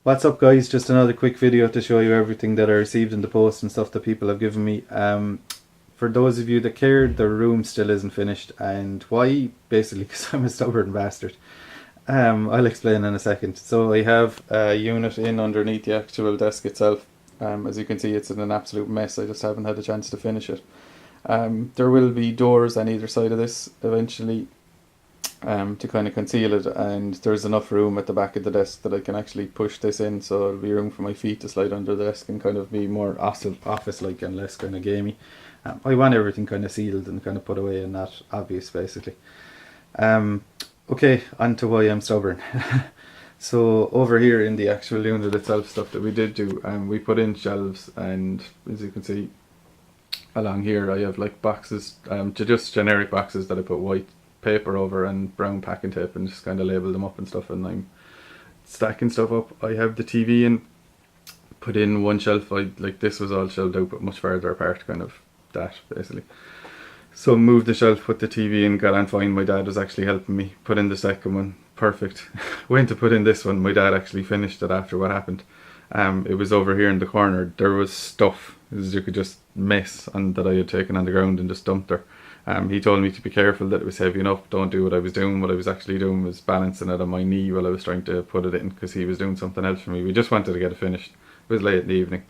What's up, guys? Just another quick video to show you everything that I received in the post and stuff that people have given me. For those of you that cared, the room still isn't finished, and why? Basically because I'm a stubborn bastard. I'll explain in a second. So I have a unit in underneath the actual desk itself. As you can see, it's in an absolute mess. I just haven't had a chance to finish it. There will be doors on either side of this eventually, to kind of conceal it, and there's enough room at the back of the desk that I can actually push this in, so there'll be room for my feet to slide under the desk and kind of be more office-like and less kind of gamey. I want everything kind of sealed and kind of put away and not obvious, basically. Okay, on to why I'm stubborn. So over here in the actual unit itself, stuff that we did do, we put in shelves, and as you can see along here I have like boxes, just generic boxes that I put white paper over and brown packing tape and just kind of label them up and stuff, and I'm stacking stuff up. I have the TV in, put in one shelf. Like this was all shelved out but much further apart, kind of that basically. So moved the shelf, put the TV in, got on fine. My dad was actually helping me put in the second one, perfect. Went to put in this one, my dad actually finished it after what happened. It was over here in the corner, there was stuff as you could just mess on that I had taken on the ground and just dumped there. He told me to be careful, that it was heavy enough, don't do what I was doing. What I was actually doing was balancing it on my knee while I was trying to put it in, because he was doing something else for me. We just wanted to get it finished. It was late in the evening.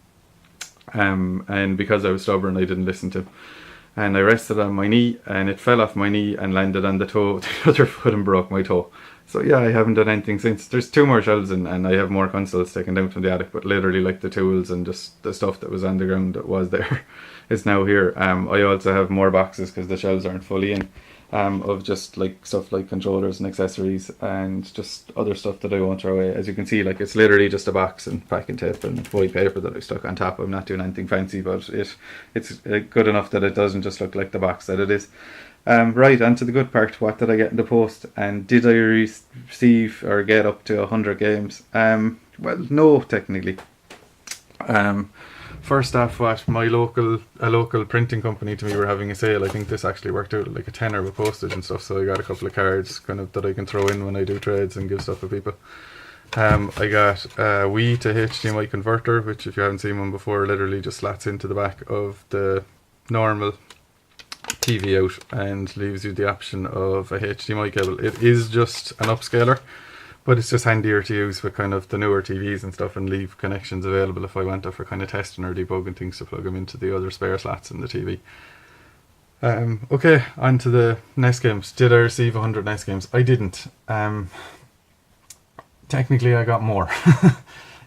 And because I was stubborn, I didn't listen to him. And I rested on my knee, and it fell off my knee and landed on the toe of the other foot and broke my toe. So yeah, I haven't done anything since. There's 2 more shelves in, and I have more consoles taken down from the attic, but literally like the tools and just the stuff that was on the ground that was there is now here. I also have more boxes because the shelves aren't fully in, of just like stuff like controllers and accessories and just other stuff that I won't throw away. As you can see, like it's literally just a box and packing tape and white paper that I stuck on top. I'm not doing anything fancy, but it's good enough that it doesn't just look like the box that it is. Right, on to the good part. What did I get in the post, and did I receive or get up to 100 games? Well, no, technically. First off, what a local printing company to me were having a sale. I think this actually worked out like a tenner with postage and stuff, so I got a couple of cards kind of that I can throw in when I do trades and give stuff to people. I got a Wii to HDMI converter, which if you haven't seen one before, literally just slats into the back of the normal TV out and leaves you the option of a HDMI cable. It is just an upscaler, but it's just handier to use with kind of the newer TVs and stuff, and leave connections available if I want to for kind of testing or debugging things, to plug them into the other spare slots in the TV. Okay, on to the NES games. Did I receive 100 NES games? I didn't. Technically I got more.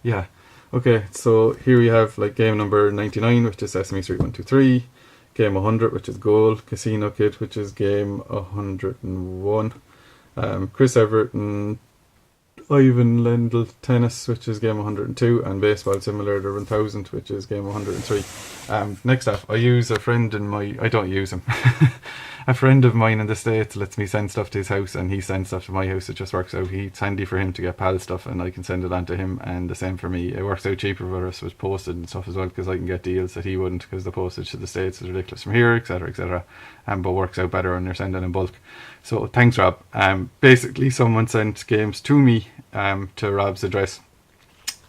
Yeah. Okay, so here we have like game number 99, which is Sesame Street 1, 2, 3. Game 100, which is Gold. Casino Kid, which is game 101. Chris Everett and Ivan Lendl Tennis, which is game 102, and Baseball Simulator 1000, which is game 103. Next up, I use a friend in my... I don't use him. A friend of mine in the States lets me send stuff to his house, and he sends stuff to my house. It just works out. It's handy for him to get PAL stuff, and I can send it on to him, and the same for me. It works out cheaper for us with postage and stuff as well, because I can get deals that he wouldn't, because the postage to the States is ridiculous from here, etc, etc. But works out better when you're sending in bulk. So thanks, Rob. Basically someone sent games to me to Rob's address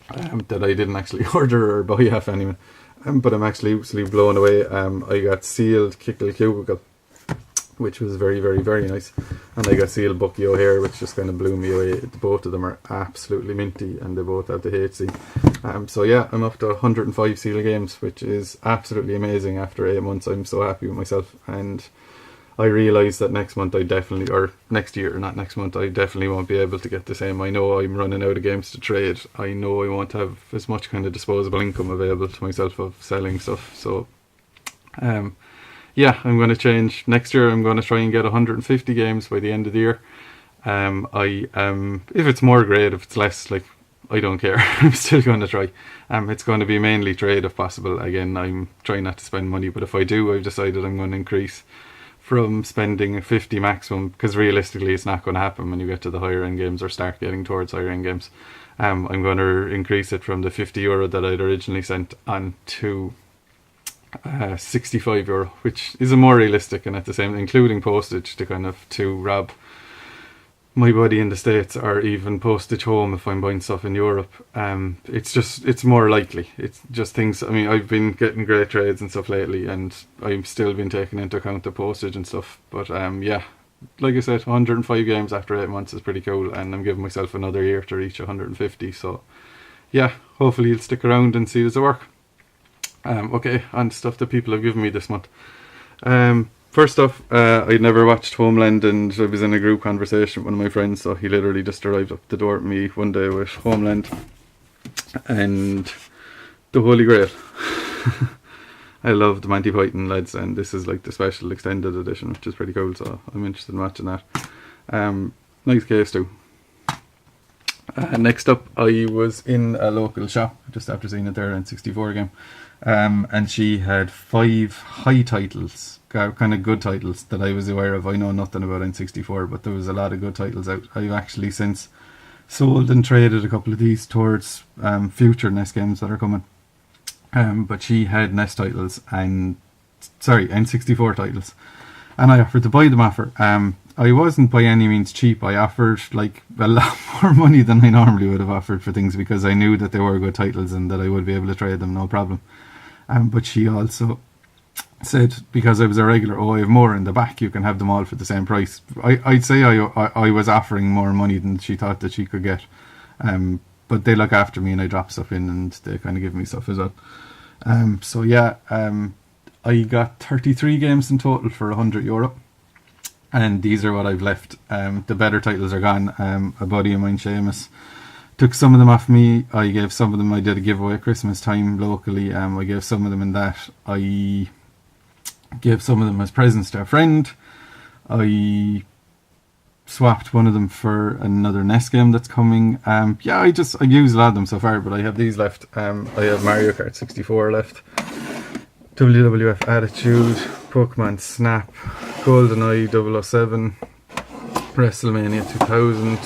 that I didn't actually order or buy off anyone, but I'm actually blown away. I got sealed Kickle Cubicle, which was very, very, very nice, and I got sealed Bucky O'Hare, which just kind of blew me away. Both of them are absolutely minty, and they both have the HC. So yeah, I'm up to 105 seal games, which is absolutely amazing after 8 months. I'm so happy with myself, and I realise that next month I definitely, or next year, not next month, I definitely won't be able to get the same. I know I'm running out of games to trade. I know I won't have as much kind of disposable income available to myself of selling stuff. So yeah, I'm going to change. Next year I'm going to try and get 150 games by the end of the year. If it's more, great. If it's less, like, I don't care. I'm still going to try. It's going to be mainly trade if possible. Again, I'm trying not to spend money, but if I do, I've decided I'm going to increase from spending 50 maximum, because realistically it's not going to happen when you get to the higher end games or start getting towards higher end games. I'm going to increase it from the €50 that I'd originally sent on to €65, which is a more realistic, and at the same, including postage, to kind of to Rob. my buddy in the States, or even postage home if I'm buying stuff in Europe. It's more likely. It's just things. I mean, I've been getting great trades and stuff lately, and I've still been taking into account the postage and stuff. But yeah, like I said, 105 games after 8 months is pretty cool, and I'm giving myself another year to reach 150. So yeah, hopefully you'll stick around and see does it work. Okay, on to stuff that people have given me this month. First off, I'd never watched Homeland, and I was in a group conversation with one of my friends, so he literally just arrived up the door at me one day with Homeland and the Holy Grail. I love the Monty Python lads, and this is like the special extended edition, which is pretty cool, so I'm interested in watching that. Nice case too. Next up, I was in a local shop just after seeing it there in N64 game, and she had 5 high titles, kind of good titles that I was aware of. I know nothing about N64, but there was a lot of good titles out. I've actually since sold and traded a couple of these towards future NES games that are coming. But she had NES titles and N64 titles, and I offered to buy them off her. I wasn't by any means cheap. I offered like a lot more money than I normally would have offered for things, because I knew that they were good titles and that I would be able to trade them no problem. But she also said, because I was a regular, I have more in the back, you can have them all for the same price. I'd say I was offering more money than she thought that she could get. But they look after me and I drop stuff in and they kind of give me stuff as well. So yeah, I got 33 games in total for €100. And these are what I've left. The better titles are gone. A buddy of mine, Seamus, took some of them off me. I gave some of them, I did a giveaway at Christmas time locally. I gave some of them in that. I gave some of them as presents to a friend. I swapped one of them for another NES game that's coming. Yeah, I've used a lot of them so far, but I have these left. I have Mario Kart 64 left, WWF Attitude, Pokemon Snap, GoldenEye 007, WrestleMania 2000,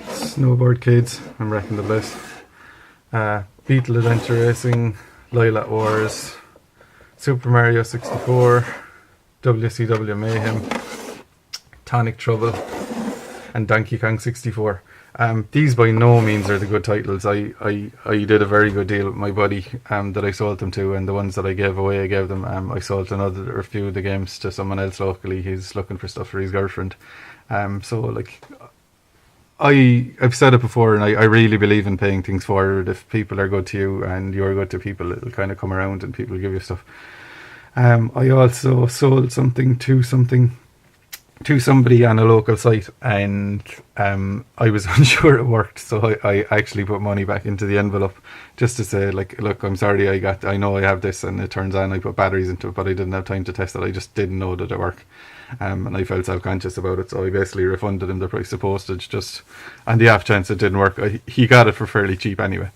Snowboard Kids, I'm wrecking the place, Beetle Adventure Racing, Lilac Wars, Super Mario 64, WCW Mayhem, Tonic Trouble, and Donkey Kong 64. These by no means are the good titles. I did a very good deal with my buddy that I sold them to, and the ones that I gave away, I gave them. I sold a few of the games to someone else locally. He's looking for stuff for his girlfriend. So like, I've said it before, and I really believe in paying things forward. If people are good to you and you're good to people, it'll kind of come around and people give you stuff. I also sold something to somebody on a local site, and I was unsure it worked, so I actually put money back into the envelope just to say, like, look, I'm sorry, I know I have this and it turns on. I put batteries into it, but I didn't have time to test it. I just didn't know that it worked, and I felt self-conscious about it, so I basically refunded him the price of postage just on the off chance it didn't work. He got it for fairly cheap anyway.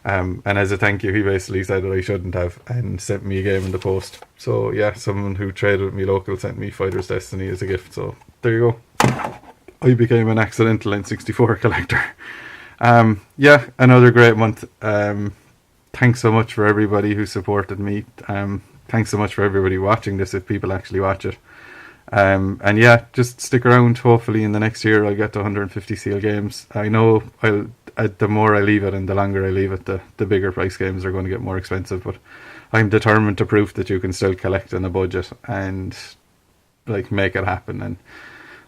And as a thank you, he basically said that I shouldn't have and sent me a game in the post. So yeah, someone who traded with me local sent me Fighter's Destiny as a gift. So there you go. I became an accidental N64 collector. Yeah, another great month. Thanks so much for everybody who supported me. Thanks so much for everybody watching this, if people actually watch it. And yeah, just stick around. Hopefully in the next year I'll get to 150 seal games. I know the more I leave it and the longer I leave it, the bigger price games are going to get more expensive, but I'm determined to prove that you can still collect on a budget and like make it happen. And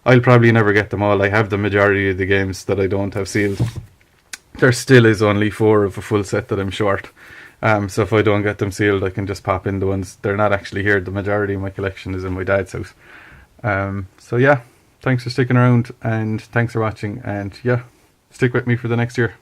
I'll probably never get them all. I have the majority of the games that I don't have sealed. There still is only 4 of a full set that I'm short. So if I don't get them sealed, I can just pop in the ones. They're not actually here. The majority of my collection is in my dad's house. So yeah, thanks for sticking around and thanks for watching, and yeah, stick with me for the next year.